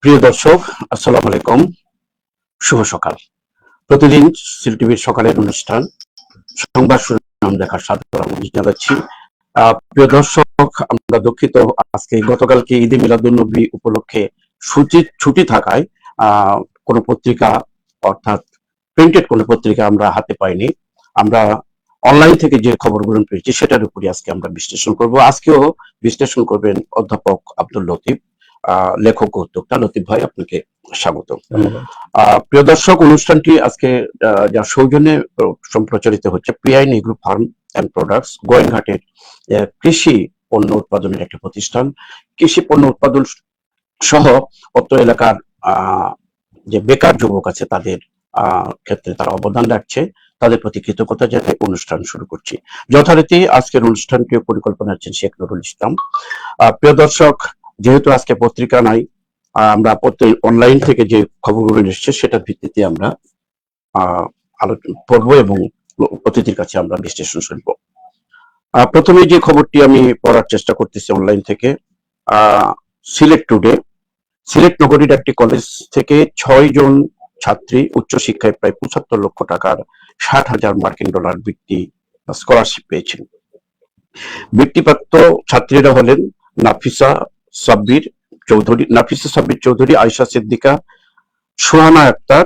প্রিয় দর্শক, আসসালামু আলাইকুম। শুভ সকাল। প্রতিদিন সিল টিভির সকালের অনুষ্ঠান সংবাদ শিরোনাম দেখার সাদর আমন্ত্রণ জানাচ্ছি। প্রিয় দর্শক, আমরা দুঃখিত, আজকে গতকালকে ঈদে মিলাদুন্নবী উপলক্ষে ছুটি থাকায় কোনো পত্রিকা, অর্থাৎ প্রিন্টেড কোনো পত্রিকা আমরা হাতে পাইনি। আমরা অনলাইন থেকে যে খবরগুলো পেয়েছি সেটার উপরে আজকে আমরা বিশ্লেষণ করব। আজকেও বিশ্লেষণ করবেন অধ্যাপক আব্দুল লতিফ, লেখক ও উদ্যোক্তা। লতিফ ভাই, আপনাকে স্বাগত। প্রিয় দর্শক, অনুষ্ঠানটি আজকে যার সৌজন্যে সম্প্রচারিত হচ্ছে PI agro farm and products, গোয়েনঘাটের কৃষি পণ্য উৎপাদনের একটি প্রতিষ্ঠান। কৃষি পণ্য উৎপাদন সহ অত্র এলাকার যে বেকার যুবক আছে তাদের ক্ষেত্রে তারা অবদান রাখছে, তাদের প্রতি কৃতজ্ঞতা জানিয়ে অনুষ্ঠান শুরু করছি। যথারীতি আজকের অনুষ্ঠানটি পরিকল্পনা আছেন শেখ নুরুল ইসলাম। প্রিয় দর্শক, যেহেতু আজকে পত্রিকা নাই, আমরা অনলাইন থেকে যে খবরগুলো এসেছে সেটার ভিত্তিতে আমরা আলোচনা করব এবং অতিথির কাছে আমরা বিশ্লেষণ শুনব। প্রথমে যে খবরটি আমি পড়ার চেষ্টা করতেছি অনলাইন থেকে, সিলেট টুডে। সিলেট নগরীর একটি কলেজ থেকে 6 জন ছাত্রী উচ্চশিক্ষায় প্রায় 75 লক্ষ টাকার 60,000 মার্কিন ডলার বৃত্তি স্কলারশিপ পেয়েছেন। বৃত্তিপ্রাপ্ত ছাত্রীরা হলেন নাফিসা সাব্বির চৌধুরী, আয়েশা সিদ্দিকা, সুহানা আক্তার,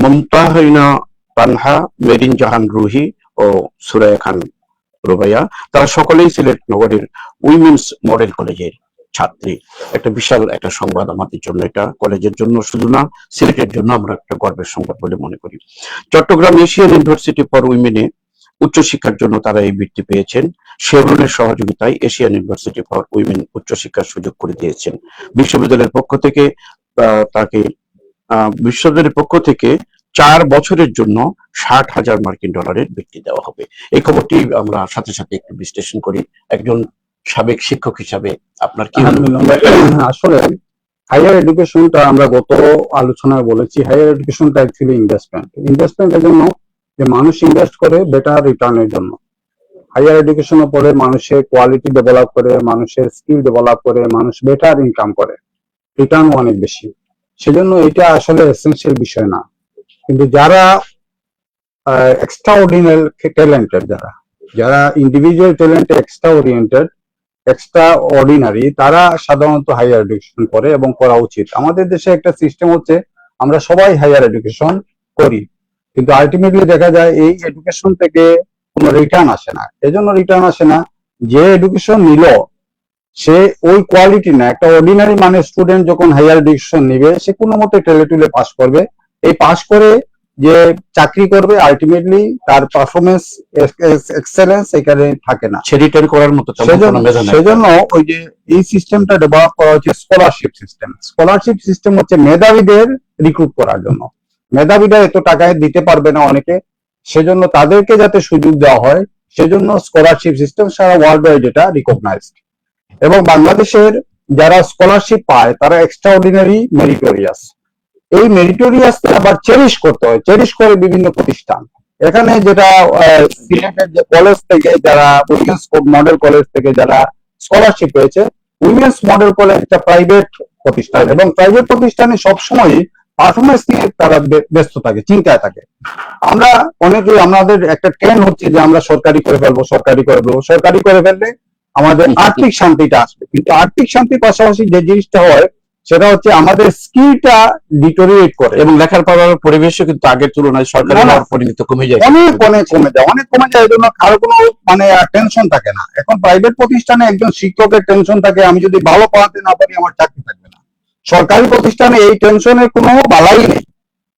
মমতাহিনা তানহা, মেরিন জাহান রুহি ও সুরাইয়া খান রুবাইয়া। তারা সকলেই সিলেট নগরের উইমেন্স মডেল কলেজের ছাত্রী। একটা বিশাল একটা সংবাদ আমাদের জন্য, এটা কলেজের জন্য শুধু না, সিলেটের জন্য আমরা একটা গর্বের সংবাদ বলে মনে করি। চট্টগ্রাম এশিয়ান ইউনিভার্সিটি ফর উইমেনে উচ্চশিক্ষার জন্য তারা এই বৃত্তি পেয়েছেন। শেভরনের সহযোগিতায় এশিয়ান ইউনিভার্সিটি ফর উইমেন উচ্চশিক্ষার সুযোগ করে দিয়েছেন। বিশ্ববিদ্যালয়ের পক্ষ থেকে 4 বছরের জন্য 60,000 মার্কিন ডলারের বৃত্তি দেওয়া হবে। এই খবরটি আমরা সাথে সাথে একটু বিশ্লেষণ করি। একজন সাবেক শিক্ষক হিসাবে আপনার কি? আসলে হায়ার এডুকেশনটা আমরা গত আলোচনায় বলেছি, হায়ার এডুকেশনটা অ্যাকচুয়ালি ইনভেস্টমেন্টের জন্য, যে মানুষ ইনভেস্ট করে বেটার রিটার্নের জন্য। হায়ার এডুকেশনের পরে মানুষের কোয়ালিটি ডেভেলপ করে, মানুষের স্কিল ডেভেলপ করে, মানুষ বেটার ইনকাম করে, রিটার্ন অনেক বেশি। সেজন্য এটা আসলে এসেনশিয়াল বিষয় না। কিন্তু যারা এক্সট্রা অর্ডিনারি ট্যালেন্টেড, যারা ইন্ডিভিজুয়াল ট্যালেন্টে এক্সট্রা অর্ডিনারি, তারা সাধারণত হায়ার এডুকেশন করে এবং করা উচিত। আমাদের দেশে একটা সিস্টেম হচ্ছে আমরা সবাই হায়ার এডুকেশন করি, কিন্তু আলটিমেটলি দেখা যায় এই এডুকেশন থেকে কোনো রিটার্ন আসে না। এজন্য রিটার্ন আসে না, যে এডুকেশন নিল সে ওই কোয়ালিটি না। একটা অর্ডিনারি মানে স্টুডেন্ট যখন হায়ার এডুকেশন নিবে, সে কোনো মতে টেলে পাস করবে। এই পাস করে যে চাকরি করবে, আলটিমেটলি তার পারফরমেন্স এক্সেলেন্স এখানে থাকে না, সে রিটার্ন করার মতো। সেজন্য ওই যে এই সিস্টেমটা ডেভেলপ করা হচ্ছে স্কলারশিপ সিস্টেম হচ্ছে মেধাবীদের রিক্রুট করার জন্য। মেধাবীরা এত টাকায় দিতে পারবে না অনেকে, সেজন্য তাদেরকে যাতে সুযোগ দেওয়া হয়, সেজন্য স্কলারশিপ সিস্টেম সারা ওয়ার্ল্ড ওয়াইড এটা রিকগনাইজড। এবং বাংলাদেশের যারা স্কলারশিপ পায় তারা এক্সট্রা অর্ডিনারি মেরিটোরিয়াস। এই মেরিটোরিয়াস আবার চেরিশ করতে হয়, চেরিশ করে বিভিন্ন প্রতিষ্ঠান। এখানে যেটা সিলেটের যে কলেজ থেকে যারা উইমেন্স মডেল কলেজ থেকে যারা স্কলারশিপ পেয়েছে, উইমেন্স মডেল কলেজ একটা প্রাইভেট প্রতিষ্ঠান, এবং প্রাইভেট প্রতিষ্ঠানে সবসময় পারফরমেন্স নিয়ে তারা ব্যস্ত থাকে, চিন্তায় থাকে। আমরা অনেকে, আমাদের একটা ট্রেন্ড হচ্ছে যে আমরা সরকারি করে ফেলবো। সরকারি করে ফেললে আমাদের আর্থিক শান্তিটা আসবে, কিন্তু আর্থিক শান্তির পাশাপাশি যে জিনিসটা হয় সেটা হচ্ছে আমাদের স্কিলটা ডিটোরিয়েট করে, এবং লেখার পড়ার পরিবেশও কিন্তু আগের তুলনায় সরকারি পরিণতি কমে যায়, অনেক কমে যায়। এই জন্য কারো কোনো মানে টেনশন থাকে না। এখন প্রাইভেট প্রতিষ্ঠানে একজন শিক্ষকের টেনশন থাকে, আমি যদি ভালো পড়াতে না পারি আমার চাকরি থাকবে না। সরকারি প্রতিষ্ঠানে এই টেনশনের কোনো বালাই নেই,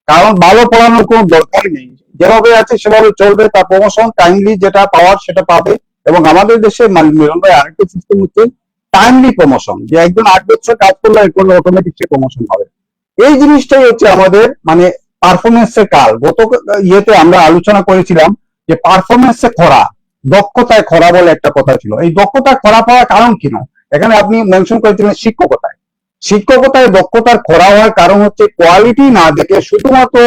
কারণ ভালো পড়ানোর কোনো দরকারই নেই। যেভাবে আছে সেভাবে চলবে, তার প্রমোশন টাইমলি যেটা পাওয়ার সেটা পাবে। এবং আমাদের দেশে মিলন ভাই আরেকটা সিস্টেম হচ্ছে টাইমলি প্রমোশন, যে একজন 8 বছর কাজ করলে অটোমেটিক সে প্রমোশন হবে। এই জিনিসটাই হচ্ছে আমাদের মানে পারফরমেন্সের কাল। গত ইয়েতে আমরা আলোচনা করেছিলাম যে পারফরমেন্সে খরা, দক্ষতায় খরা বলে একটা কথা ছিল। এই দক্ষতায় খরা পাওয়ার কারণ কি না, এখানে আপনি মেনশন করেছিলেন শিক্ষকতায় দক্ষতার খরা হওয়ার কারণ হচ্ছে কোয়ালিটি না দেখে শুধুমাত্র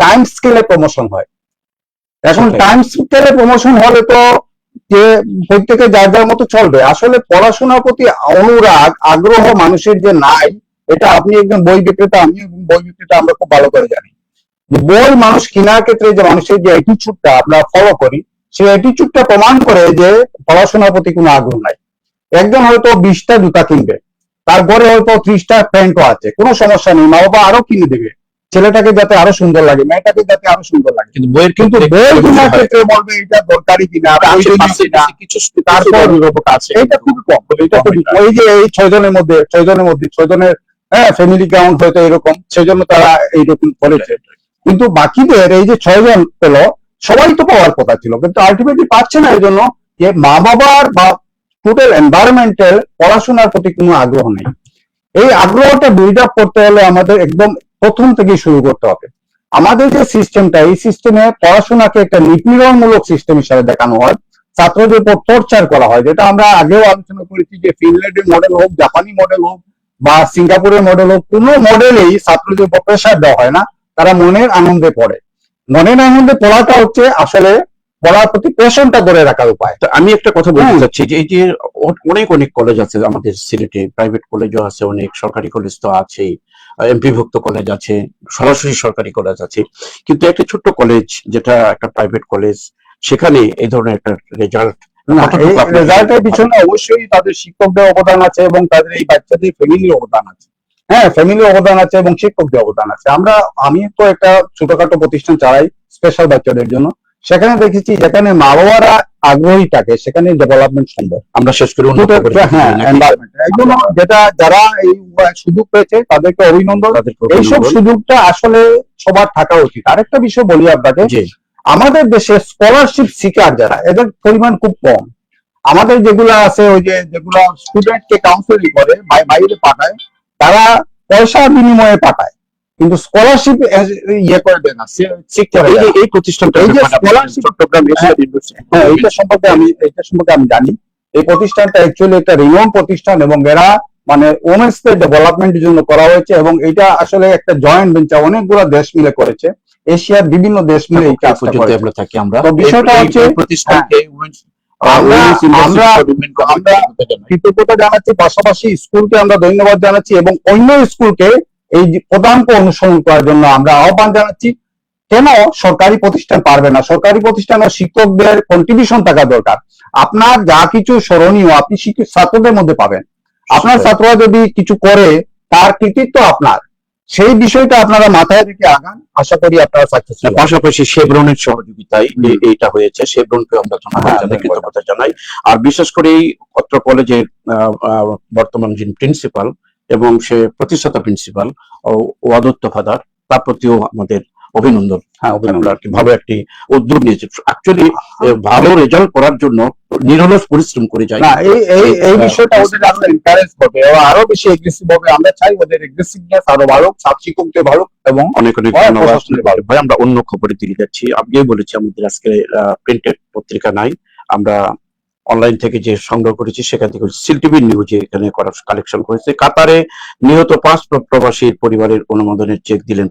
টাইম স্কেলে প্রমোশন হয়। এখন টাইম স্কেলে প্রমোশন হলে তো যে প্রত্যেকে যার যার মতো চলবে। আসলে পড়াশোনার প্রতি অনুরাগ, আগ্রহ মানুষের যে নাই, এটা আপনি একজন বই বিক্রেতা, আমি একজন বই বিক্রেতা, আমরা খুব ভালো করে জানি যে বই মানুষ কেনার ক্ষেত্রে যে মানুষের যে অ্যাটিচিউডটা আমরা ফলো করি, সেই অ্যাটিচিউডটা প্রমাণ করে যে পড়াশোনার প্রতি কোনো আগ্রহ নাই। একজন হয়তো 20টা জুতা কিনবে, তার ঘরে হয়তো 30টা প্যান্টও আছে, কোনো সমস্যা নেই, মা বাবা আরো কিনে দেবে ছেলেটাকে যাতে আরো সুন্দর লাগে, মেয়েটাকে যাতে আরো সুন্দর লাগে। কিন্তু বইয়ের কিন্তু বই কেনার ক্ষেত্রে বলবে এটা দরকারি কিনা, কিছু তারপর অভিভাবক আছে, এটা খুবই কম। এটা খুবই কম। ওই যে এই 6 জনের মধ্যে 6 জনের ফ্যামিলি কাউন্ট হয়তো এরকম, সেই জন্য তারা এইরকম করেছে। কিন্তু বাকিদের এই যে 6 জন পেল, সবাই তো পাওয়ার কথা ছিল, কিন্তু আলটিমেটলি পাচ্ছে না, এই জন্য যে মা বাবার বা টোটাল এনভায়রনমেন্টাল পড়াশোনার প্রতি কোনো আগ্রহ নেই। এই আগ্রহটা বিল্ড আপ করতে হলে আমাদের একদম প্রথম থেকে শুরু করতে হবে। আমাদের যে সিস্টেমটা, এই সিস্টেমে পড়াশোনাকে একটা নিপীড়নমূলক সিস্টেম হিসাবে দেখানো হয়, ছাত্রদের উপর টর্চার করা হয়, যেটা আমরা আগেও আলোচনা করেছি যে ফিনল্যান্ডের মডেল হোক, জাপানি মডেল হোক বা সিঙ্গাপুরের মডেল হোক, কোনো মডেলেই ছাত্রদের উপর প্রেশার দেওয়া হয় না, তারা মনের আনন্দে পড়ে। মনের আনন্দে পড়াটা হচ্ছে আসলে পড়ার প্রতি প্যাশনটা ধরে রাখার উপায়। তো আমি একটা কথা বলতে চাচ্ছি যে এই যে অনেক অনেক কলেজ আছে আমাদের সিলেটে, প্রাইভেট কলেজও আছে অনেক, সরকারি কলেজ তো আছেই, এমপিভুক্ত কলেজ আছে, সরাসরি সরকারি কলেজ আছে, কিন্তু একটা ছোট্ট কলেজ যেটা একটা প্রাইভেট কলেজ, সেখানে এই ধরনের একটা রেজাল্ট, এই রেজাল্টের পিছনে অবশ্যই তাদের শিক্ষকদের অবদান আছে এবং তাদের এই বাচ্চাদের ফ্যামিলির অবদান আছে। হ্যাঁ, ফ্যামিলির অবদান আছে এবং শিক্ষকদের অবদান আছে। আমি তো একটা ছোটখাটো প্রতিষ্ঠান চালাই স্পেশাল বাচ্চাদের জন্য, সেখানে দেখেছি যেখানে মা বাবারা আগ্রহী থাকে সেখানে ডেভেলপমেন্ট সম্ভব। আমরা শেষ করে হ্যাঁ, এনভায়রনমেন্ট একদম, যেটা যারা এই সুযোগ পেয়েছে তাদেরকে অভিনন্দন। এইসব সুযোগটা আসলে সবার থাকা উচিত। আরেকটা বিষয় বলি আপনাকে, আমাদের দেশে স্কলারশিপ সিকার যারা, এদের পরিমাণ খুব কম। আমাদের যেগুলো আছে, ওই যে যেগুলো স্টুডেন্টকে কাউন্সেলিং করে বাইরে পাঠায়, তারা পয়সার বিনিময়ে পাঠায়, কিন্তু স্কলারশিপ ইয়ে করে দেয় না, এই প্রতিষ্ঠানটা, এই যে স্কলারশিপ চট্টগ্রাম এইটা সম্পর্কে আমি জানি। এই প্রতিষ্ঠানটা অ্যাকচুয়ালি একটা রিনোন প্রতিষ্ঠান এবং এরা মানে ওমেন্সদের ডেভেলপমেন্টের জন্য করা হয়েছে, এবং এটা আসলে একটা জয়েন্ট ভেঞ্চার, অনেকগুলো দেশ মিলে করেছে, এশিয়ার বিভিন্ন দেশ মিলে এই কাজটা করে। আমরা থাকি, আমরা তো বিষয়টা হচ্ছে আমরা কৃতজ্ঞতা জানাচ্ছি, পাশাপাশি স্কুলকে আমরা ধন্যবাদ জানাচ্ছি এবং অন্য স্কুলকে এই পদাঙ্ক অনুসরণ করার জন্য আমরা আহ্বান জানাচ্ছি। কেন সরকারি প্রতিষ্ঠান পারবে না? সরকারি প্রতিষ্ঠানে শিক্ষকদের কন্ট্রিবিউশন থাকা দরকার। আপনার যা কিছু স্মরণীয় আপনি ছাত্রদের মধ্যে পাবেন। আপনার ছাত্ররা যদি কিছু করে, তার কৃতিত্ব আপনার, সেই বিষয়টা আপনারা মাথায় রেখে আগান, আশা করি আপনারা সাকসেস। পাশাপাশি শেভরনের সহযোগিতায় এইটা হয়েছে, শেভরনকে আমরা কৃতজ্ঞতা জানাই। আর বিশেষ করে এই অত্র কলেজের বর্তমান যিনি প্রিন্সিপাল এবং সে প্রতিষ্ঠাতা প্রিন্সিপাল ওয়াদুত ফাদার, তার প্রতিও আমাদের অভিনন্দন। ভালো একটি উদ্যোগ নিয়েছে, অ্যাকচুয়ালি ভালো রেজাল্ট করার জন্য নিরলস পরিশ্রম করে যায়। না, এই বিষয়টা ওদের আরো এনকারেজ করবে এবং আরো বেশি এগ্রেসিভ হবে। আমরা চাই ওদের এগ্রেসিভনেস আরো ভালো, শিক্ষকদের ভালো, এবং অনেক অনেক ধন্যবাদ ভাই। আমরা অন্য খবরে দিয়ে যাচ্ছি। আজকে বলেছি আমাদের আজকে প্রিন্টেড পত্রিকা নাই, আমরা অনলাইন থেকে যে সংগ্রহ করেছি সেখান থেকে সিল টিভি নিউজে এখানে করা কালেকশন করেছে। কাতারে নিহত 5 প্রবাসীর পরিবারের অনুমোদনের চেক দিলেন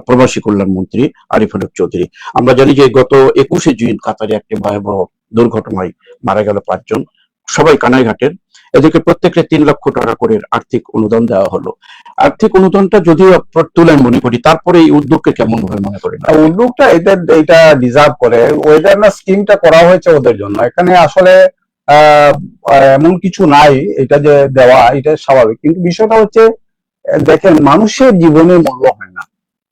প্রবাসী কল্যাণ মন্ত্রী আরিফ হক চৌধুরী। আমরা জানি যে গত 21শে জুন কাতারে একটি ভয়াবহ দুর্ঘটনায় মারা গেল 5 জন, সবাই কানাইঘাটের। এদেরকে প্রত্যেককে 3 লক্ষ টাকা করে আর্থিক অনুদান দেওয়া হলো। আর্থিক অনুদানটা যদিও তুলনায় মনে করি, তারপরে এই উদ্যোগকে কেমন ভাবে মনে করেন? উদ্যোগটা এটা ডিজার্ভ করে। ওদের না স্কিমটা করা হয়েছে ওদের জন্য, এখানে আসলে এমন কিছু নাই, এটা যে দেওয়া এটা স্বাভাবিক। কিন্তু বিষয়টা হচ্ছে, দেখেন, মানুষের জীবনে মূল্য হয় না।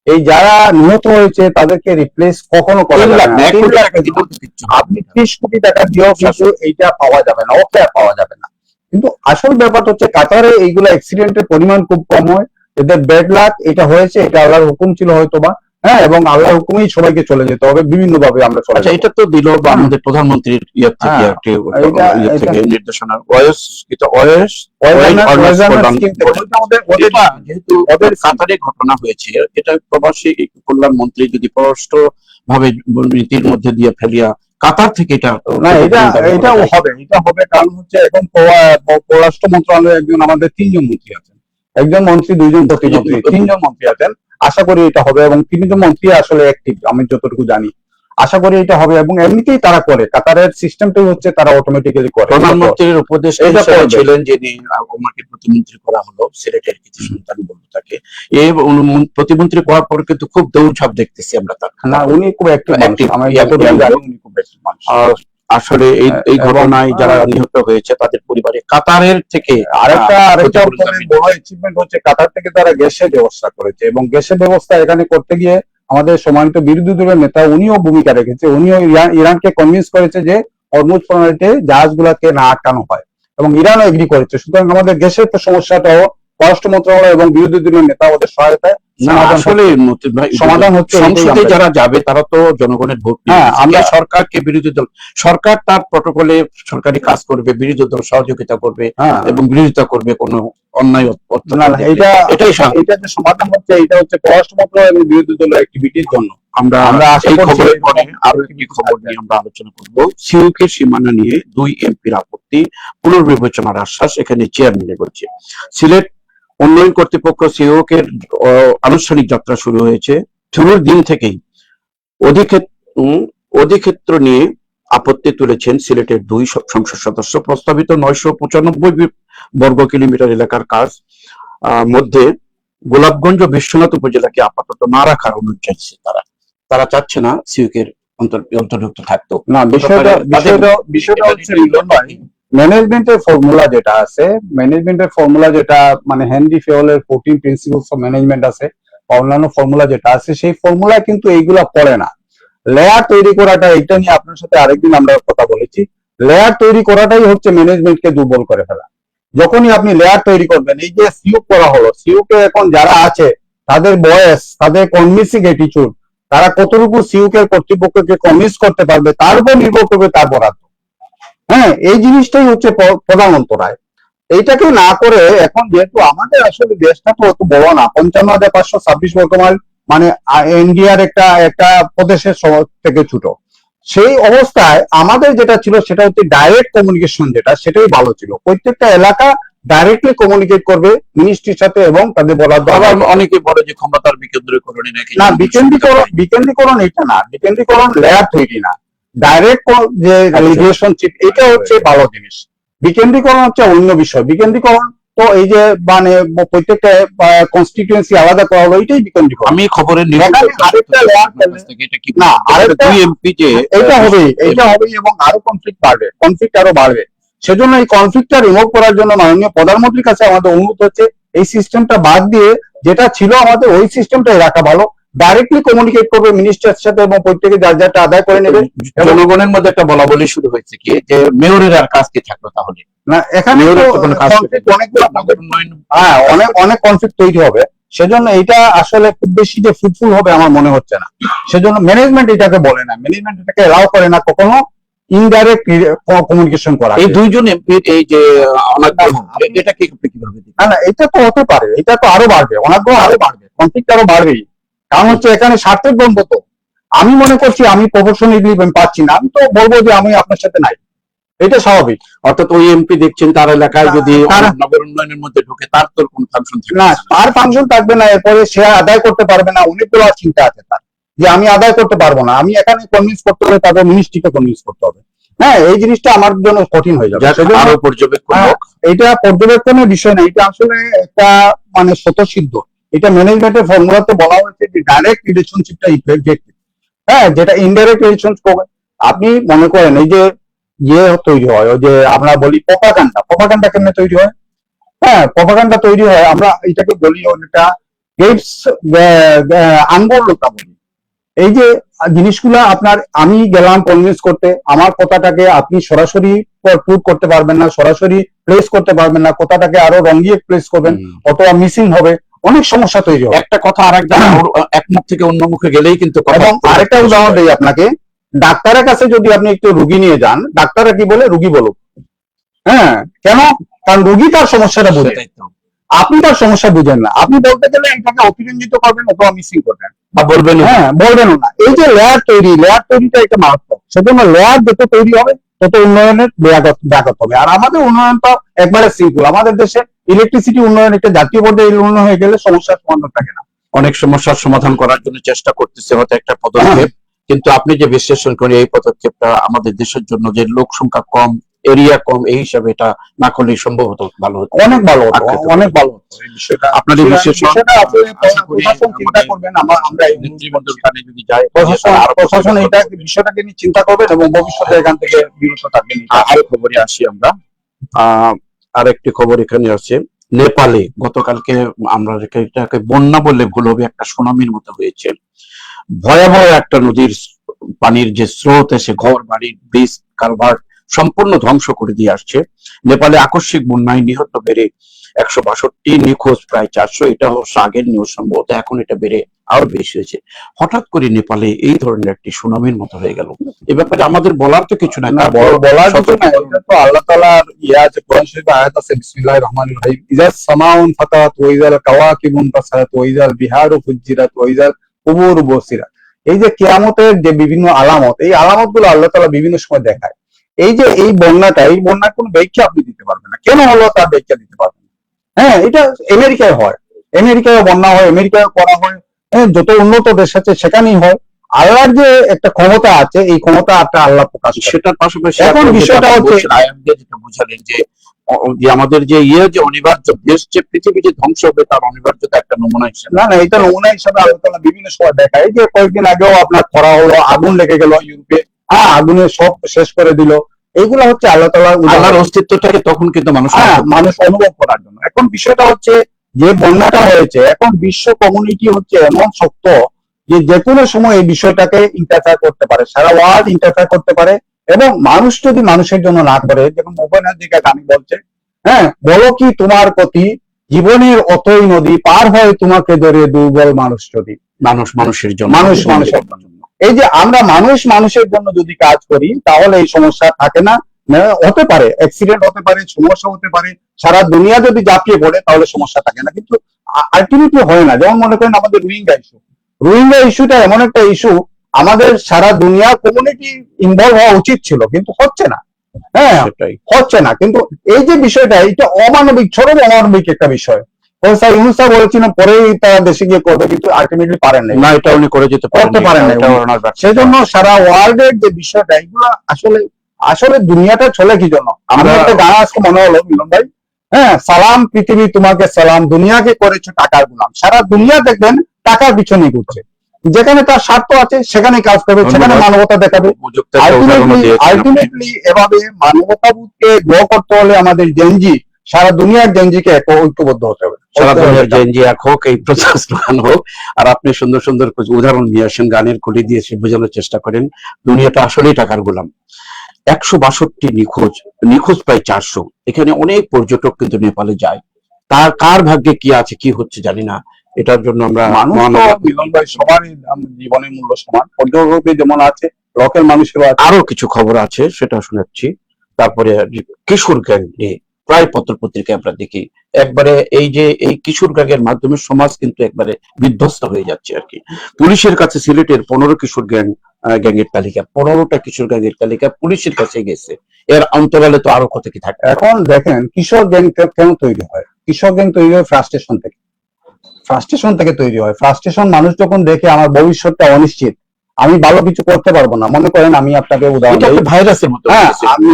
এই যারা নিহত হয়েছে তাদেরকে রিপ্লেস কখনো করা যাবে না। আপনি 30 কোটি টাকা দিয়েও কিন্তু এইটা পাওয়া যাবে না, ওকে আর পাওয়া যাবে না। কিন্তু আসল ব্যাপারটা হচ্ছে কাতারে এইগুলো অ্যাক্সিডেন্টের পরিমাণ খুব কম হয়, এদের ব্যাড লাক এটা হয়েছে, এটা আল্লাহর হুকুম ছিল হয়তোবা, হ্যাঁ, এবং আল্লাহর হুকুমেই সবাইকে চলে যেতে হবে, বিভিন্ন ভাবে আমরা চলে। আচ্ছা, এটা তো দিল বা আমাদের প্রধানমন্ত্রীর থেকে নির্দেশনা, যেহেতু ওদের কাতারে ঘটনা হয়েছে, এটা প্রবাসী কল্যাণ মন্ত্রী যদি পররাষ্ট্র ভাবে নীতির মধ্যে দিয়ে ফেলিয়া কাতার থেকে এটা হবে, কারণ হচ্ছে এখন পররাষ্ট্র মন্ত্রণালয়ে একজন আমাদের 3 জন মন্ত্রী আছেন, একজন মন্ত্রী 2 জন প্রতিমন্ত্রী, 3 জন মন্ত্রী আছেন। আশা করি এটা হবে এবং 3 জন মন্ত্রী আসলে অ্যাক্টিভ, আমি যতটুকু জানি। আশা করি এটা হবে, এবং এমনিতেই তারা করে, কাতারের সিস্টেমটাই হচ্ছে তারা অটোমেটিক্যালি করে। প্রধানমন্ত্রীর উপদেষ্টা এটা হিসেবে করবে। ছিলেন যিনি, ওনাকে প্রতিমন্ত্রী করা হলো, সিলেটের কিছু সন্তান বলবো তাকে। এই প্রতিমন্ত্রী করার পর কিন্তু খুব দৌড়ঝাঁপ দেখতেছি আমরা তার। না, উনি খুব অ্যাক্টিভ মানুষ, Active, আমি young, যতটুকু young জানি লোক। উনি খুব অ্যাক্টিভ মানুষ। আর আসলে এই এই এবং, ঘটনায় যারা নিহত হয়েছে তাদের পরিবারে কাতারের থেকে আরেকটা ক্ষতিপূরণ অনেক বড় অ্যাচিভমেন্ট হচ্ছে কাতার থেকে তারা গ্যাসের ব্যবস্থা করেছে, এবং গ্যাসের ব্যবস্থা এখানে করতে গিয়ে আমাদের সম্মানিত বিরোধী দলের নেতা উনিও ভূমিকা রেখেছে। উনিও ইরানকে কনভিন্স করেছে যে হরমুজ প্রণালীতে জাহাজগুলোকে না আটকানো হয়, এবং ইরানও এগ্রি করেছে। সুতরাং আমাদের গ্যাসের সমস্যাটাও পররাষ্ট্র মন্ত্রণালয় এবং বিরোধী দলের নেতা ওদের সহায়তায় আসলে সমাধান হচ্ছে। সংসদে যারা যাবে তারা তো জনগণের ভোট নিয়ে, হ্যাঁ, আমরা আমরা সরকারকে, বিরোধী দল সরকার তার প্রটোকলে সরকারি কাজ করবে, বিরোধী দল সহযোগিতা করবে এবং বিরোধিতা করবে কোনো অন্যায় না, এটাই এটা যে সমাধান হচ্ছে, এটা হচ্ছে পররাষ্ট্র মন্ত্রণালয় এবং বিরোধী দলের অ্যাক্টিভিটির জন্য। আমরা আশা এই করছি খবরের পরে আরো একটি খবর নিয়ে আমরা আলোচনা করব। সিউকের সীমানা নিয়ে 2 এমপির আপত্তি, পুনর্বিবেচনার আশ্বাস এখানে চেয়ারম্যানের বলছে। সিলেট উন্নয়ন কর্তৃপক্ষ সিউকের আনুষ্ঠানিক যাত্রা শুরু হয়েছে। শুরুর দিন থেকেই অধিক্ষেত্র নিয়ে আপত্তি তুলেছেন সিলেটের 2 সংসদ সদস্য। প্রস্তাবিত 995 বর্গ কিলোমিটার এলাকার কাজ মধ্যে গোলাপগঞ্জ ও বিশ্বনাথ উপজেলাকে আপাতত না রাখার অনুরোধ চাইছে তারা। তারা চাচ্ছে না সিউকের অন্তর্ভুক্ত থাকতো। না, বিষয়টা হচ্ছে মিলন ভাই, ম্যানেজমেন্টের ফর্মুলা যেটা আছে, ম্যানেজমেন্টের ফর্মুলা যেটা মানে হেনরি ফেওলের 14 প্রিন্সিপলস অফ ম্যানেজমেন্ট আছে, অন্যান্য ফর্মুলা যেটা আছে, সেই ফর্মুলা কিন্তু এইগুলা পড়ে না। লেয়ার তৈরি করাটা, এটা নিয়ে আপনার সাথে আরেকদিন আমরা কথা বলেছি, লেয়ার তৈরি করাটাই হচ্ছে ম্যানেজমেন্টকে দুর্বল করে ফেলা। যখনই আপনি লেয়ার তৈরি করবেন, এই যে সিউক করা হলো, সিউকে এখন যারা আছে তাদের বয়স, তাদের কনভিন্সিং অ্যাটিটিউড, তারা কতটুকু সিউকের কর্তৃপক্ষকে কনভিন্স করতে পারবে তার উপর নির্ভর করবে তার বরাদ্দ। হ্যাঁ, এই জিনিসটাই হচ্ছে প্রধান অন্তরায়। এইটাকে না করে এখন যেহেতু আমাদের আসলে দেশটা তো অত বড় না, 55,526 বর্গমাইল, মানে ইন্ডিয়ার একটা প্রদেশের থেকে ছোট। সেই অবস্থায় আমাদের যেটা ছিল সেটা হচ্ছে ডাইরেক্ট কমিউনিকেশন, সেটাই ভালো ছিল। প্রত্যেকটা এলাকা ডাইরেক্টলি কমিউনিকেট করবে মিনিস্ট্রির সাথে এবং তাদের বরাদ্দ। আবার অনেকে বলে যে ক্ষমতার বিকেন্দ্রীকরণ নাকি। না, বিকেন্দ্রীকরণ এটা না, বিকেন্দ্রীকরণ লেয়ার তৈরি না, ডাইরেক্ট যে রিলেশনশিপ, এটা হচ্ছে ভালো জিনিস। বিকেন্দ্রীকরণ হচ্ছে অন্য বিষয়। বিকেন্দ্রীকরণ তো এই যে মানে প্রত্যেকটা কনস্টিটিউয়েন্সি আলাদা করা হলো, এটাই বিকেন্দ্রীকরণ। আমি খবরের আরেকটা লেয়ার না, আরেকটা এমপি যে এটা হবে এবং আরো কনফ্লিক্ট আরো বাড়বে। সেজন্য এই কনফ্লিক্টটা রিমুভ করার জন্য মাননীয় প্রধানমন্ত্রীর কাছে আমাদের অনুরোধ হচ্ছে, এই সিস্টেমটা বাদ দিয়ে যেটা ছিল আমাদের ওই সিস্টেমটাই রাখা ভালো। ডাইরেক্টলি কমিউনিকেট করবে মিনিস্টারের সাথে এবং প্রত্যেকে যার যারটা আদায় করে নেবে। জনগণের মধ্যে একটা বলা বলি শুরু হয়েছে কি যে মেয়রের আর কাজ কি থাকলো তাহলে? না, এখানে অনেক কনফ্লিক্ট তৈরি হবে। সেজন্য এটা আসলে খুব বেশি যে ফ্রুটফুল হবে আমার মনে হচ্ছে না। সেজন্য ম্যানেজমেন্ট এটাকে বলে না, ম্যানেজমেন্ট এটাকে এলাও করে না কখনো ইনডাইরেক্ট কমিউনিকেশন করা। এই 2 জন এমপির এই যে অনাগ্রহ, এটা কি কিভাবে? না, এটা তো হতে পারে, এটা তো আরো বাড়বে, অনাগ্রহ আরো বাড়বে, কনফ্লিক্ট আরো বাড়বেই। কারণ হচ্ছে এখানে স্বার্থের দ্বন্দ্ব। তো আমি মনে করছি আমি প্রফেশনালি পাচ্ছি না, আমি তো বলবো যে আমি আপনার সাথে নাই, এটা স্বাভাবিক। অর্থাৎ ওই এমপি দেখছেন তার এলাকায় যদি নগর উন্নয়নের মধ্যে ঢুকে তার তো কোনো ফাংশন থাকবে না, তার ফাংশন থাকবে না, এরপরে সে আদায় করতে পারবে না। অনেকগুলো চিন্তা আছে তার, যে আমি আদায় করতে পারবো না, আমি এখানে কনভিন্স করতে হবে, তাদের মিনিস্ট্রিকে কনভিন্স করতে হবে। হ্যাঁ, এই জিনিসটা আমার জন্য কঠিন হয়ে যাবে। এটা পর্যবেক্ষণের বিষয় না, এটা আসলে একটা মানে স্বতঃসিদ্ধ। এটা ম্যানেজমেন্টের ফর্মুলাতে বলা হয়েছে যে ডাইরেক্ট রিলেশনশিপটা ইফেক্টিভ। হ্যাঁ, যেটা ইনডাইরেক্ট রিলেশনশিপ, আপনি মনে করেন এই যে তৈরি হয়, ওই যে আমরা বলি প্রপাগান্ডা কেমনে তৈরি হয়? হ্যাঁ, প্রপাগান্ডা তৈরি হয়, আমরা এটাকে বলি অনেকটা আঙ্গুল লোকা বলি। এই যে জিনিসগুলা আপনার, আমি গেলাম কনভিন্স করতে, আমার কথাটাকে আপনি সরাসরি প্রুভ করতে পারবেন না, সরাসরি প্লেস করতে পারবেন না, কথাটাকে আরো রঙিয়ে প্লেস করবেন, অথবা মিসিং হবে, অনেক সমস্যা তৈরি হবে। একটা কথা আরেকটা এক মুখ থেকে অন্য মুখে গেলেই কিন্তু। এবং আরেকটা উদাহরণ দিই আপনাকে, ডাক্তারের কাছে যদি আপনি একটু রুগী নিয়ে যান, ডাক্তাররা কি বলে? রুগী বলুক। হ্যাঁ, কেন? কারণ রুগী তার সমস্যাটা বুঝে, আপনি তার সমস্যা বুঝেন না। আপনি বলতে গেলে এটাকে অতিরঞ্জিত করবেন অথবা মিসিং করবেন বা বলবেন। হ্যাঁ, বলবেনও না। এই যে লেয়ার তৈরিটা একটা মারাত্মক। সেজন্য লেয়ার যত তৈরি হবে তত উন্নয়নের ব্যাঘাত হবে। আর আমাদের উন্নয়নটা একবারে সিম্পল। আমাদের দেশে ইলেকট্রিসিটি উন্নয়ন একটা জাতীয় পর্যায়ে উন্নয়ন হয়ে গেলে সমস্যার সমাধান থাকে না। অনেক সমস্যার সমাধান করার জন্য চেষ্টা করতেছে, হয়তো একটা পদক্ষেপ কিন্তু আপনি যে বিশ্লেষণ করে এই পদক্ষেপটা আমাদের দেশের জন্য, যে লোক সংখ্যা কম, এরিয়া কম, এই হিসাবে এটা না করলে সম্ভবত ভালো হতো, অনেক ভালো হতো, আকৃত অনেক হতো। ভালো হতো এই বিষয়টা। আপনার এই বিশ্লেষণ বিষয়টা আসলে আশা করি প্রশাসন চিন্তা আমাদের করবেন, আমরা এই নেতৃবৃন্দর কানে যদি যায়, প্রশাসন এটা বিষয়টাকে নিয়ে চিন্তা করবেন এবং ভবিষ্যতে এখান থেকে বিরত থাকবেন। আরো খবরে আসি আমরা। আরেকটি খবর এখানে আছে, নেপালে গতকালকে, আমরা এটাকে বন্যা বললে ভুল হবে, একটা সুনামির মতো হয়েছে। ভয়াবহ একটা নদীর পানির যে স্রোত এসে ঘর বাড়ি ব্রিজ কালভার্ট সম্পূর্ণ ধ্বংস করে দিয়ে আসছে। নেপালে আকস্মিক বন্যায় নিহত বেড়ে 162, নিখোঁজ প্রায় 400। এটা হচ্ছে আগের নিউজ, সম্ভবত এখন এটা বেড়ে আরো বেশি হয়েছে। হঠাৎ করে নেপালে এই ধরনের একটি সুনামির মতো হয়ে গেল, এ ব্যাপারে আমাদের বলার তো কিছু নাই, বলার কিছু নাই, এটা তো আল্লাহ তাআলার ইয়া আছে, কোরআন শরীফে আয়াত আছে, বিসমিল্লাহির রহমানির রহিম, ইযা সামাউন ফাতারাত ওয়া ইযাল কাওয়াকিবুন তাসারাত ওয়া ইযাল বিহারু ফুজ্জিরাত ওয়া ইযাল কুবুরু বুসিরাত। এই যে কিয়ামতের যে বিভিন্ন আলামত, এই আলামত গুলো আল্লাহ তাআলা বিভিন্ন সময় দেখায়। এই যে এই বন্যাটা, এই বন্যার কোনো ব্যাখ্যা আপনি দিতে পারবেন না, কেন হলো তার ব্যাখ্যা দিতে পারবেন না। হ্যাঁ, এটা আমেরিকায় হয়, আমেরিকায় বন্যা হয়, আমেরিকায় করা হয়, হ্যাঁ, যত উন্নত দেশ আছে সেখানেই হয়। আল্লাহর যে একটা ক্ষমতা আছে, এই ক্ষমতা একটা আল্লাহ প্রকাশ করে। সেটার পাশাপাশি এখন বিষয়টা হচ্ছে আয়াত দিয়ে যেটা বুঝালেন যে যে আমাদের যে যে অনিবার্য দেশ, যে পৃথিবী যে ধ্বংস হবে তার অনিবার্যতা একটা নমুনা হিসেবে। না, এটা নমুনা হিসাবে আল্লাহ তাআলা বিভিন্ন সময় দেখায়। যে কয়েকদিন আগেও আপনার খরা হলো, আগুন লেগে গেল ইউরোপে, হ্যাঁ, আগুনে সব শেষ করে দিল। এইগুলো হচ্ছে আল্লাহ আল্লাহর অস্তিত্বটাকে তখন কিন্তু মানুষ অনুভব করার জন্য। এখন বিষয়টা হচ্ছে যে বন্যাটা হয়েছে, এখন বিশ্ব কমিউনিটি হচ্ছে এমন শক্ত যে যে কোনো সময় এই বিষয়টাকে ইন্টারফেয়ার করতে পারে, সারা ওয়ার্ল্ড ইন্টারফেয়ার করতে পারে। এবং মানুষ যদি মানুষের জন্য না করে, যেমন মোবাইলের দিকে গান বলছে, হ্যাঁ, বলো কি তোমার প্রতি জীবনের অতই নদী পার হয় তোমাকে ধরে দুর্বল মানুষ যদি। মানুষের জন্য, মানুষ মানুষের জন্য। এই যে আমরা মানুষ মানুষের জন্য যদি কাজ করি, তাহলে এই সমস্যা থাকে না। হতে পারে অ্যাক্সিডেন্ট হতে পারে, সমস্যা হতে পারে, সারা দুনিয়া যদি ঝাঁপিয়ে পড়ে তাহলে সমস্যা থাকে না, কিন্তু আলটিমেটলি হয় না। যেমন মনে করেন আমাদের রোহিঙ্গা ইস্যুটা এমন একটা ইস্যু, আমাদের সারা দুনিয়া কমিউনিটি ইনভলভ হওয়া উচিত ছিল, কিন্তু হচ্ছে না। হ্যাঁ, হচ্ছে না। কিন্তু এই যে বিষয়টা, এটা অমানবিক, চরম অমানবিক একটা বিষয়। ইউনূস স্যার বলেছিলেন পরেই তারা দেশে গিয়ে করবে, কিন্তু আলটিমেটলি পারেন না, এটা উনি করতে পারেন না। সেজন্য সারা ওয়ার্ল্ডের যে বিষয়টা, এগুলো আসলে আসলে দুনিয়াটা চলে কি জন্য? আমরা একটা গান আজকে মনে হলো মিলন ভাই, হ্যাঁ, সালাম পৃথিবী তোমাকে সালাম, দুনিয়াকে করেছো টাকার গোলাম। সারা দুনিয়া দেখবেন টাকার পিছনে ঘুরছে, যেখানে তার স্বার্থ আছে সেখানে কাজ করবে, সেখানে মানবতা দেখাবে। আলটিমেটলি এভাবে মানবতাবোধকে গ্রো করতে হলে আমাদের জেনজি, সারা দুনিয়ার জেনজিকে ঐক্যবদ্ধ হতে হবে, সারা দুনিয়ার জেনজি এক হোক, এই প্রচার স্লোগান হোক। আর আপনি সুন্দর সুন্দর উদাহরণ নিয়ে আসেন, গানের কলি দিয়ে বোঝানোর চেষ্টা করেন দুনিয়াটা আসলেই টাকার গোলাম। 162 নিখোঁজ প্রায় 400। এখানে অনেক পর্যটক কিন্তু নেপালে যায়, তার কার ভাগ্যে কি আছে কি হচ্ছে জানি না। এটার জন্য আমরা মিলন ভাই সবারই জীবনের মূল্য সমান, পর্যটক যেমন আছে লোকাল মানুষেরও আছে। আরো কিছু খবর আছে সেটা শোনাচ্ছি। তারপরে কিশোর গ্যাং নিয়ে প্রায় পত্র পত্রিকায় আমরা দেখি, একবারে এই যে এই কিশোর গ্যাংয়ের মাধ্যমে সমাজ কিন্তু একবারে বিধ্বস্ত হয়ে যাচ্ছে আর কি। পুলিশের কাছে সিলেটের 15 কিশোর গ্যাংয়ের তালিকা, 15টা কিশোর গ্যাংয়ের তালিকা পুলিশের কাছে গেছে। এর অন্তরালে তো আরো কত কি থাকে। এখন দেখেন কিশোর গ্যাং কেন তৈরি হয়? কিশোর গ্যাং তৈরি হয় ফ্রাস্ট্রেশন থেকে তৈরি হয়। ফ্রাস্ট্রেশন, মানুষ যখন দেখে আমার ভবিষ্যৎটা অনিশ্চিত, আমি ভালো কিছু করতে পারবো না। মনে করেন আমি আপনাকে উদাহরণ দিই, ভাইরাসের মতো। হ্যাঁ, আমি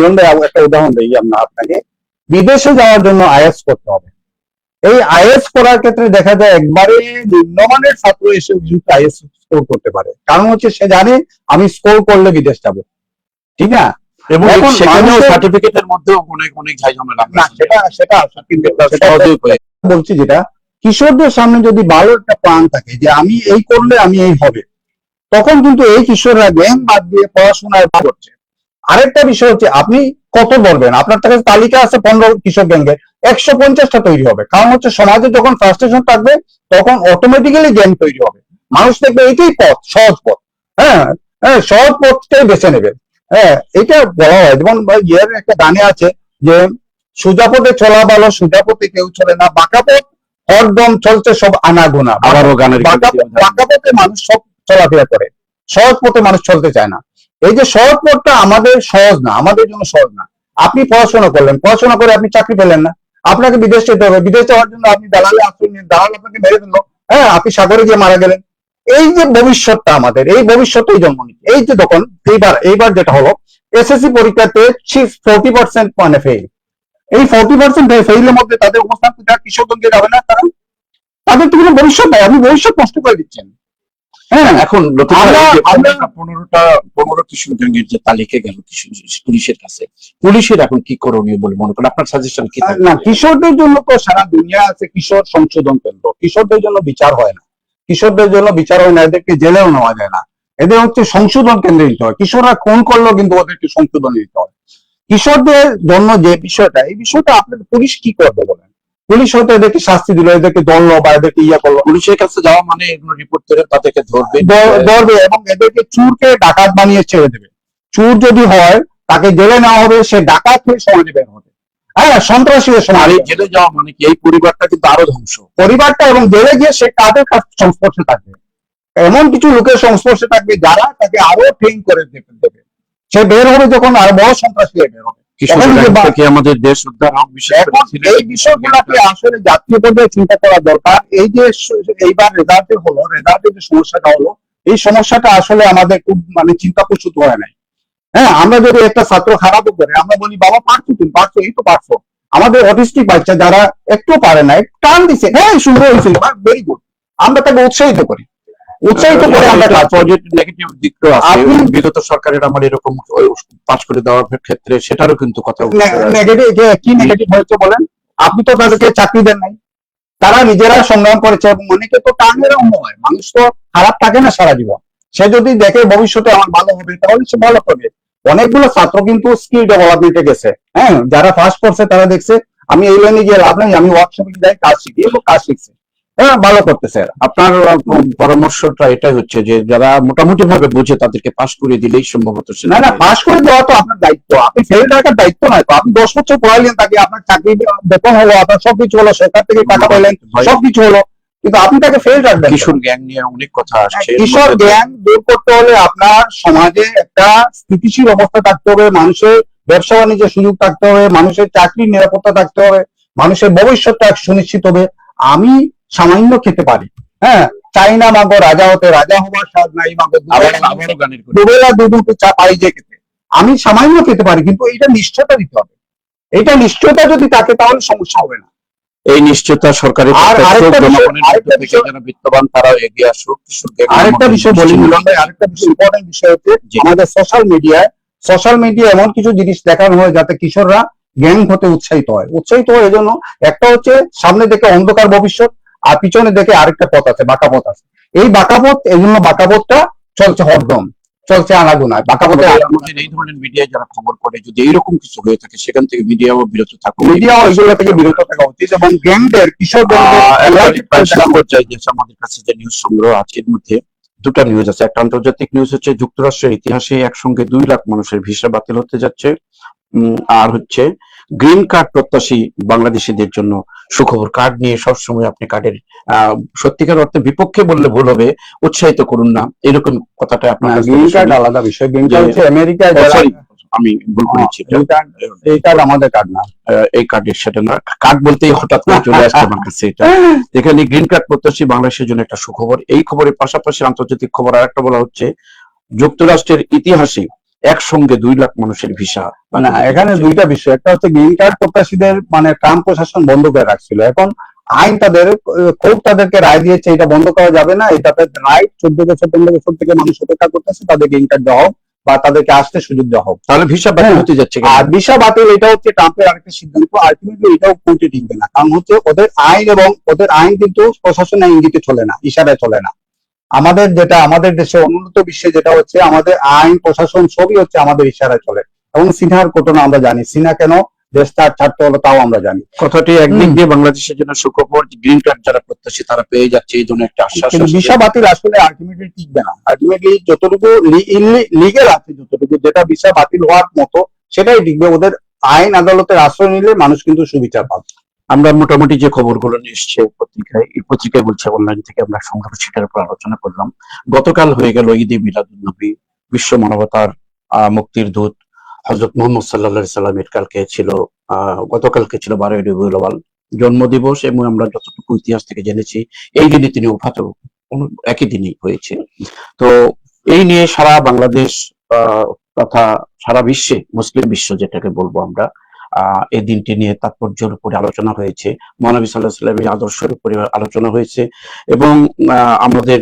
একটা উদাহরণ দিই আপনাকে। বিদেশে যাওয়ার জন্য আইএলটিএস করতে হবে। এই আইএলটিএস করার ক্ষেত্রে দেখা যায় একবারে নিম্নমানের ছাত্র এসে কিন্তু আইএলটিএস স্কোর করতে পারে, কারণ হচ্ছে সে জানে আমি স্কোর করলে বিদেশ যাব, ঠিক না? এবং সেখানেও সার্টিফিকেটের মধ্যেও অনেক অনেক ঝামেলা। না, সেটা বলছি, যেটা কিশোরদের সামনে যদি ভালো একটা প্ল্যান থাকে যে আমি এই করলে আমি এই হবে, তখন কিন্তু এই কিশোররা গ্যাং বাদ দিয়ে পড়াশোনায় করছে। আরেকটা বিষয় হচ্ছে আপনি কত বলবেন, আপনার কাছে তালিকা আছে 15 কিশোর গ্যাংয়ের, 150টা তৈরি হবে। কারণ হচ্ছে সমাজে যখন ফ্রাস্ট্রেশন থাকবে তখন অটোমেটিক্যালি গ্যাং তৈরি হবে। মানুষ দেখবে এটাই পথ, সহজ পথ। হ্যাঁ, সহজ পথটাই বেছে নেবে। হ্যাঁ, এটা বলা হয়, যেমন ইয়ের একটা গানে আছে যে সোজা পথে চলা ভালো, সোজা পথে কেউ চলে না, বাঁকা পথ হরদম চলছে সব আনাগোনা। বাঁকা পথে মানুষ সব চলাফেরা করে, সহজ পথে মানুষ চলতে চায় না। এই যে সহজ পথটা আমাদের সহজ না, আমাদের জন্য সহজ না। আপনি পড়াশোনা করলেন, পড়াশোনা করে আপনি চাকরি পেলেন না, আপনাকে বিদেশ যেতে হবে। বিদেশ যাওয়ার জন্য আপনি দালালে আশ্রয় নিন, দালাল আপনাকে মেরে দিল, হ্যাঁ, আপনি সাগরে গিয়ে মারা গেলেন। এই যে ভবিষ্যৎটা আমাদের, এই ভবিষ্যতেই জন্ম নিচ্ছে। এই যে তখন এইবার যেটা হলো এসএসসি পরীক্ষাতে 40% মানে ফেল। এই 40% ফেইলের মধ্যে তাদের অবস্থান কিশোরগঞ্জে যাবে না, কারণ তাদের তো কোনো ভবিষ্যৎ নাই, আপনি ভবিষ্যৎ নষ্ট করে দিচ্ছেন। হ্যাঁ, এখন আমরা 15 কিশোর গ্যাংয়ের যে তালিকা গেল পুলিশের কাছে, পুলিশের এখন কি করণীয় বলে মনে করেন? আপনার সাজেশন কি থাকবে? না, কিশোরদের জন্য তো সারা দুনিয়া আছে কিশোর সংশোধন কেন্দ্র, কিশোরদের জন্য বিচার হয় না, কিশোরদের জন্য বিচার হয় না, এদেরকে জেলেও নেওয়া যায় না, এদের হচ্ছে সংশোধন কেন্দ্রে নিতে হয়। কিশোররা খুন করলেও কিন্তু ওদেরকে সংশোধন নিতে হয়। কিশোরদের জন্য যে বিষয়টা, এই বিষয়টা আপনাদের পুলিশ কি করবে বলেন? পুলিশ হয়তো এদেরকে শাস্তি দিল, এদেরকে ধরলো বা এদেরকে ইয়া করলো, পুলিশের কাছে যাওয়া মানে এগুলো রিপোর্ট করে তাদেরকে ধরবে ধরবে এবং এদেরকে চুরকে ডাকাত বানিয়ে ছেড়ে দেবে। চুর যদি হয় তাকে জেলে নেওয়া হবে, সে ডাকাত হয়ে সমাজে বের হবে। হ্যাঁ, সন্ত্রাসী হয়ে আর সমাজে এই জেলে যাওয়া মানে কি এই পরিবারটা কিন্তু আরো ধ্বংস। পরিবারটা, এবং জেলে গিয়ে সে কাদের সংস্পর্শে থাকবে, এমন কিছু লোকের সংস্পর্শে থাকবে যারা তাকে আরো ট্রেন করে দেবে। সে বের হবে যখন আরো বড় সন্ত্রাসী হয়ে বের হবে। আমাদের দেশ উদ্ধার হোক, এই বিষয়গুলোকে আসলে জাতীয় পর্যায়ে চিন্তা করা দরকার। এই যে এইবার রেজাল্টে হলো, রেজাল্টের যে সমস্যাটা হলো, এই সমস্যাটা আসলে আমাদের খুব মানে চিন্তা প্রসূত হয় নাই। হ্যাঁ, আমরা যদি একটা ছাত্র খারাপ করে আমরা বলি বাবা পারছো, তুমি পারছো, এই তো পারছো। আমাদের অটিস্টিক বাচ্চা যারা একটু পারে না, টান দিছে, হ্যাঁ সুন্দর হয়েছে, ভেরি গুড, আমরা তাকে উৎসাহিত করি, উৎসাহিত করে আমরা নেগেটিভ দিকও আছে। বিগত সরকারের আমার এরকম পাস করে দেওয়ার ক্ষেত্রে সেটারও কিন্তু কথা নেগেটিভ। কি নেগেটিভ হয়েছে বলেন? আপনি তো তাদেরকে চাকরি দেন নাই, তারা নিজেরা সংগ্রাম করেছে এবং অনেকে তো টার্নের অঙ্গ হয়। মানুষ তো খারাপ থাকে না সারা জীবন, সে যদি দেখে ভবিষ্যতে আমার ভালো হবে তাহলে সে ভালো করবে। অনেকগুলো ছাত্র কিন্তু স্কিল ডেভেলপমেন্টে গেছে, হ্যাঁ, যারা ফার্স্ট করছে তারা দেখছে আমি এই লাইনে গিয়ে লাভ নেই, আমি ওয়ার্কশপে যাই কাজ শিখি, এবং কাজ শিখছে, হ্যাঁ ভালো করতেছে। আপনার পরামর্শটা এটাই হচ্ছে যে যারা মোটামুটি ভাবে বুঝে তাদেরকে পাশ করে দিলেই সম্ভবত। না না, পাশ করে দেওয়া তো আপনার দায়িত্ব, আপনি ফেল রাখার দায়িত্ব নয় তো। আপনি 10 বছর পড়াইলেন তাকে, আপনার চাকরি বেতন হলো, আপনার সবকিছু হলো, সরকার থেকে টাকা পাইলেন, সবকিছু হলো, কিন্তু আপনি তাকে ফেল রাখবেন। কিশোর গ্যাং নিয়ে অনেক কথা আসছে। কিশোর গ্যাং দূর করতে হলে আপনার সমাজে একটা স্থিতিশীল অবস্থা থাকতে হবে, মানুষের ব্যবসা বাণিজ্যের সুযোগ থাকতে হবে, মানুষের চাকরির নিরাপত্তা থাকতে হবে, মানুষের ভবিষ্যৎটা সুনিশ্চিত হবে। আমি সামান্য খেতে পারি, হ্যাঁ, চাই না মাগো রাজা হতে, রাজা হবার স্বাদ নাই মাগো দুবেলা দুটো চা পাই যে খেতে। আমি সামান্য খেতে পারি, কিন্তু এটা নিশ্চয়তা দিতে হবে। এটা নিশ্চয়তা যদি থাকে তাহলে সমস্যা হবে না। এই নিশ্চয়তা সরকারের যারা বিত্তবান তারা এগিয়ে আসুক। আরেকটা বিষয় বলি মিলন ভাই, আরেকটা বিষয় ইম্পর্টেন্ট বিষয় হচ্ছে আমাদের সোশ্যাল মিডিয়া এমন কিছু জিনিস দেখানো হয় যাতে কিশোররা গ্যাং হতে উৎসাহিত হয়। এজন্য একটা হচ্ছে সামনে দেখে অন্ধকার ভবিষ্যৎ, আর পিছনে দেখে আরেকটা পথ আছে, বাঁকা পথ আছে। এই বাঁকা পথ, এই জন্য বাঁকা পথটা চলছে হরদম, চলছে আনাগোনায়। বাঁকা পথে আমাদের এই ধরনের মিডিয়া যারা খবর করে যদি এইরকম কিছু হয়ে থাকে সেখান থেকে মিডিয়াও বিরত থাকুক, মিডিয়াও এগুলো থেকে বিরত থাকা উচিত, এবং গ্যাংদের কিশোরদের আমাদের কাছে যে নিউজ সংগ্রহ আছে এর মধ্যে দুটা নিউজ আছে। একটা আন্তর্জাতিক নিউজ হচ্ছে যুক্তরাষ্ট্রের ইতিহাসে একসঙ্গে 2 লাখ মানুষের ভিসা বাতিল হতে যাচ্ছে, আর হচ্ছে গ্রিন কার্ড প্রত্যাশী বাংলাদেশিদের জন্য সুখবর। কার্ড নিয়ে সবসময় আপনি কার্ডের সত্যিকার অর্থে বিপক্ষে বললে ভুল হবে, উৎসাহিত করুন না, এরকম কথাটা আপনার। গ্রিন কার্ড আলাদা বিষয়, গ্রিন কার্ড হচ্ছে আমেরিকায়, আমি ভুল করেছি, এই কার্ড আমাদের কার্ড না, এই কার্ডের সেটা না, কার্ড বলতেই হঠাৎ করে চলে আসছে আমার কাছে এটা। যেখানে গ্রিন কার্ড প্রত্যাশী বাংলাদেশের জন্য একটা সুখবর। এই খবরের পাশাপাশি আন্তর্জাতিক খবর আরেকটা বলা হচ্ছে যুক্তরাষ্ট্রের ইতিহাসে একসঙ্গে 2 লাখ মানুষের ভিসা। মানে এখানে দুইটা বিষয়, একটা হচ্ছে গ্রিন কার্ড প্রত্যাশীদের মানে ট্রাম্প প্রশাসন বন্ধ করে রাখছিল, এখন আইন তাদেরকে রায় দিয়েছে এটা বন্ধ করা যাবে না, এটা রাইট। 14 বছর 15 বছর থেকে মানুষ অপেক্ষা করতেছে, তাদের গ্রিন কার্ড দেওয়া হোক বা তাদেরকে আসতে সুযোগ দেওয়া হোক। তাহলে ভিসা বাতিল হতে যাচ্ছে। আর ভিসা বাতিল এটা হচ্ছে ট্রাম্পের আরেকটা সিদ্ধান্ত, আলটিমেটলি এটাও কোর্টে টিকবে না, কারণ হচ্ছে ওদের আইন, এবং ওদের আইন কিন্তু প্রশাসনের ইঙ্গিতে চলে না, ইশারায় চলে না। আমাদের দেশে অনুন্নত বিশ্বে যেটা হচ্ছে আমাদের আইন প্রশাসন সবই হচ্ছে আমাদের ইশারায় চলে। এবং সিনহার ঘটনা আমরা জানি, সিনহা কেন দেশ ছাড়তে হলো তাও আমরা জানি। কথাটি একদিক দিয়ে বাংলাদেশের জন্য সুখবর, গ্রিন কার্ড যারা প্রত্যাশী তারা পেয়ে যাচ্ছে, এই জন্য একটা আশ্বাস। ভিসা বাতিল আসলে আলটিমেটলি টিকবে না, আলটিমেটলি যতটুকু লিগেল আছে, যতটুকু যেটা ভিসা বাতিল হওয়ার মতো সেটাই টিকবে। ওদের আইন আদালতের আশ্রয় নিলে মানুষ কিন্তু সুবিচার পাবে। আমরা মোটামুটি যে খবরগুলো নিয়ে এসছে পত্রিকায়, এই পত্রিকায় বলছে অনলাইন থেকে আমরা সংগ্রহ সেটার উপর আলোচনা করলাম। গতকাল হয়ে গেল ঈদে মিলাদুন্নবী, বিশ্ব মানবতার মুক্তির দূত হযরত মুহাম্মদ সাল্লাল্লাহু আলাইহি সাল্লামের গতকালকে ছিল 12ই রবিউল আউয়াল জন্মদিবস, এবং আমরা যতটুকু ইতিহাস থেকে জেনেছি এই দিনে তিনি ওফাত একই দিনই হয়েছে। তো এই নিয়ে সারা বাংলাদেশ তথা সারা বিশ্বে, মুসলিম বিশ্ব যেটাকে বলবো আমরা, এই দিনটি নিয়ে তাৎপর্যের উপরে আলোচনা হয়েছে, মহানবী সাল্লাল্লাহু আলাইহি ওয়াসাল্লামের আদর্শের উপরে আলোচনা হয়েছে, এবং আমাদের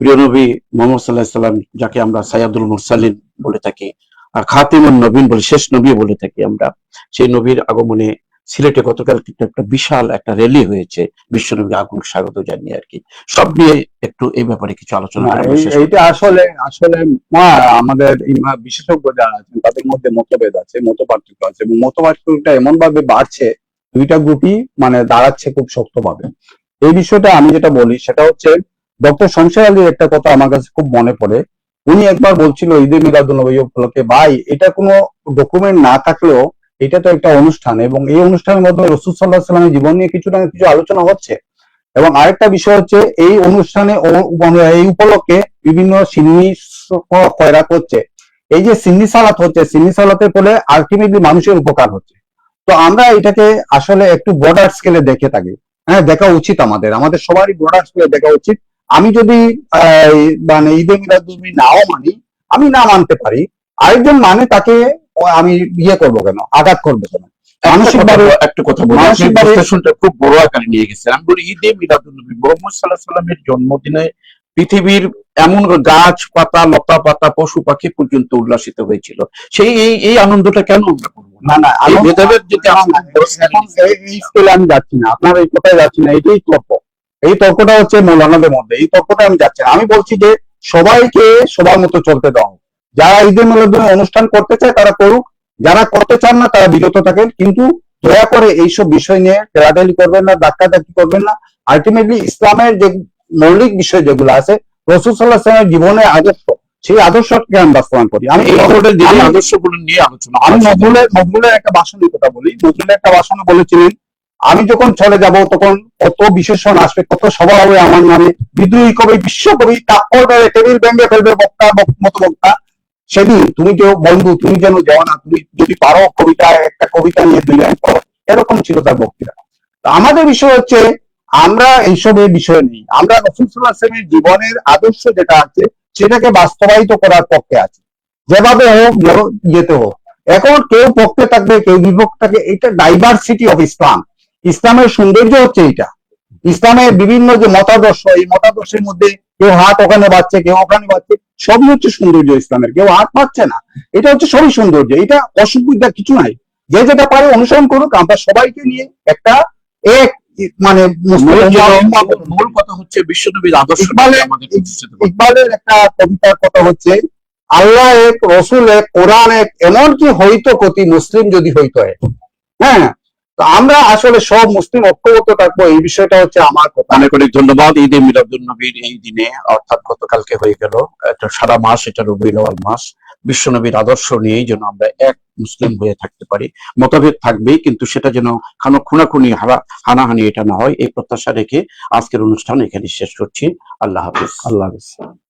প্রিয় নবী মুহাম্মদ সাল্লাল্লাহু আলাইহি ওয়াসাল্লাম, যাকে আমরা সাইয়্যিদুল মুরসালিন বলে থাকি, খাতিমুন নবীন বলে, শেষ নবী বলে থাকি আমরা, সেই নবীর আগমনে সিলেটে গতকাল কিন্তু একটা বিশাল একটা র্যালি হয়েছে বিশ্বনবীর আগমন স্বাগত জানিয়ে আর কি। সব নিয়ে একটু এই ব্যাপারে কিছু আলোচনা না, করে আমরা শেষ করব। এইটা আসলে আসলে আমাদের বিশেষজ্ঞ যারা আছেন তাদের মধ্যে মতভেদ আছে, মত পার্থক্য আছে, এবং মত পার্থক্যটা এমন ভাবে বাড়ছে, দুইটা গ্রুপই মানে দাঁড়াচ্ছে খুব শক্তভাবে। এই বিষয়টা আমি যেটা বলি সেটা হচ্ছে, ডক্টর শমশের আলীর একটা কথা আমার কাছে খুব মনে পড়ে। উনি একবার বলছিল ঈদে মিলাদুন্নবী উপলক্ষে, ভাই এটা কোনো ডকুমেন্ট না থাকলেও এটা তো একটা অনুষ্ঠান, এবং এই অনুষ্ঠানের মধ্যে রাসূল সাল্লাল্লাহু আলাইহি ওয়াসাল্লামের জীবন নিয়ে কিছু না কিছু আলোচনা হচ্ছে। এবং আরেকটা বিষয় হচ্ছে, এই অনুষ্ঠানে মানে এই উপলক্ষে বিভিন্ন সিন্নি খয়রাত হচ্ছে। এই যে সিন্নি সালাত হচ্ছে, সিন্নি সালাতের ফলে আলটিমেটলি মানুষের উপকার হচ্ছে। তো আমরা এটাকে আসলে একটু বর্ডার স্কেলে দেখে থাকি। হ্যাঁ, দেখা উচিত, আমাদের আমাদের সবারই বর্ডার স্কেলে দেখা উচিত। আমি যদি মানে ঈদে মিলাদুন্নবী নাও মানি, আমি না মানতে পারি, আরেকজন মানে তাকে আমি করবো কেন, আঘাত করবো কেন? মানসিকভাবে একটা কথা বলি, আপনি বিশ্লেষণটা খুব বড় আকারে নিয়ে গেছেন। আমি বলি ঈদে মিলাদুন্নবী মুহাম্মদ সাল্লাল্লাহু আলাইহি ওয়াসাল্লামের জন্মদিনে পৃথিবীর এমন গাছ পাতা, লতা পাতা, পশু পাখি পর্যন্ত উল্লাসিত হয়েছিল। সেই এই আনন্দটা কেন আমরা করবো না? না, এই ভেদাভেদ যদি এখন এই স্কেলে আমি যাচ্ছি না, আপনার এই কথায় যাচ্ছি না, এটাই তর্ক। এই তর্কটা হচ্ছে মৌলানাদের মধ্যে, এই তর্কটা আমি যাচ্ছি না। আমি বলছি যে সবাইকে সবার মতো চলতে দাও। যারা ঈদে মিলাদুন্নবী অনুষ্ঠান করতে চায় তারা করুক, যারা করতে চান না তারা বিরত থাকেন, কিন্তু দয়া করে এইসব বিষয় নিয়ে ঠেলাঠেলি করবেন না, ধাক্কাধাক্কি করবেন না। আলটিমেটলি ইসলামের যে মৌলিক বিষয় যেগুলো আছে, রাসূল সাল্লাল্লাহু আলাইহি ওয়াসাল্লামের জীবনের আদর্শ, সেই আদর্শকে আমি বাস্তবায়ন করি। আমি এই ধরনের দিনে আদর্শগুলো নিয়ে আলোচনা। আমি নজরুলের একটা ভাষণের কথা বলি। নজরুলের একটা ভাষণে বলেছিলেন, আমি যখন চলে যাব তখন কত বিশেষণ আসবে, কত সভা হবে আমার নামে, বিদ্রোহী কবি, বিশ্বকবি তাপ্পর টেবিল ভেঙে ফেলবে বক্তা মতো বক্তা। সেদিন তুমি যে বন্ধু, তুমি যেন যাও না, তুমি যদি পারো একটা কবিতা নিয়ে 2 লাইন পড়ো, এরকম ছিল তার বক্তৃতা। তো আমাদের বিষয় হচ্ছে, আমরা এইসবের বিষয় নেই, আমরা রাসূল সাল্লাল্লাহু আলাইহি ওয়াসাল্লামের জীবনের আদর্শ যেটা আছে সেটাকে বাস্তবায়িত করার পক্ষে আছি, যেভাবে হোক যেতে হোক। এখন কেউ পক্ষে থাকবে, কেউ বিপক্ষে থাকবে, এটা ডাইভার্সিটি অফ ইসলাম। ইসলামের সৌন্দর্য হচ্ছে এটা। ইসলামের বিভিন্ন যে মতাদর্শ, এই মতাদর্শের মধ্যে কেউ হাত ওখানে বাড়ছে, কেউ ওখানে বাড়ছে, সবই হচ্ছে সৌন্দর্য ইসলামের। কেউ হাত পাচ্ছে না, এটা হচ্ছে সবই সৌন্দর্য, এটা অসুবিধা কিছু নাই। যে যেটা পারে অনুসরণ করুক, আমরা সবাইকে নিয়ে একটা এক মানে মূল কথা হচ্ছে বিশ্বনবীর আদর্শ। ইকবালের একটা কবিতার কথা হচ্ছে, আল্লাহ এক, রসুল এক, কোরআন এক, এমনকি হইতো কতি মুসলিম যদি হইতো এক। হ্যাঁ, তো আমরা আসলে সব মুসলিম ঐক্যবদ্ধ থাকবো, এই বিষয়টা হচ্ছে আমার কথা। অনেক অনেক ধন্যবাদ। ঈদে মিলাদুন্নবীর এই দিনে, অর্থাৎ গতকালকে হয়ে গেল, একটা সারা মাস, এটা রবিউল আউয়াল মাস, বিশ্বনবীর আদর্শ নিয়েই যেন আমরা এক মুসলিম হয়ে থাকতে পারি। মতভেদ থাকবেই, কিন্তু সেটা যেন খুনাখুনি, হানাহানি এটা না হয়, এই প্রত্যাশা রেখে আজকের অনুষ্ঠান এখানে শেষ করছি। আল্লাহ হাফিজ। আল্লাহ হাফিজ।